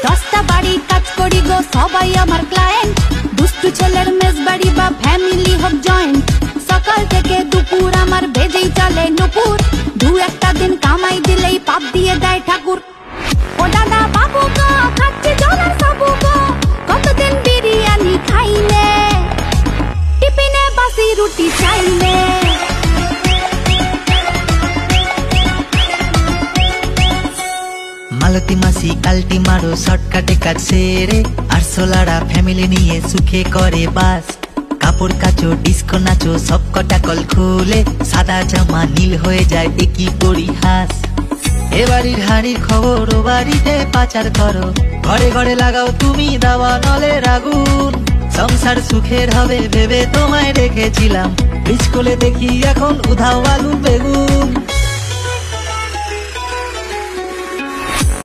10টা বাড়ি কাজ করি গো সবাই আমার ক্লায়েন্ট, দুষ্টু ছেলের মেস বাড়ি বা ফ্যামিলি হোক জয়েন্ট। সকাল থেকে দুপুর আমার বেজেই চলে নুপুর, দু একটা দিন কামাই দিলেই পাপ দিয়ে দেয় ঠাকুর। ও দাদা বাবু গো খাচ্ছি জলার সাবু গো, কতদিন বিরিয়ানি খাইলে, টিফিনে বাসি রুটি চাইলে। মালতী মাসি কালটি মারো শর্টকাটে কাজ সেরে, আর সোলারা ফ্যামিলি নিয়ে সুখে করে বাস। কাপড় কাচো ডিস্কো নাচো সব কটা কল খুলে, সাদা জামা নীল হয়ে যায় একই পরিহাস। এ বাড়ির হাড়ির খবর ও বাড়িতে পাচার করো, ঘরে ঘরে লাগাও তুমি দাওয়া নলের আগুন। সংসার সুখের হবে ভেবে তোমায় রেখেছিলাম, স্কুলে দেখি এখন উধাও আলু বেগুন।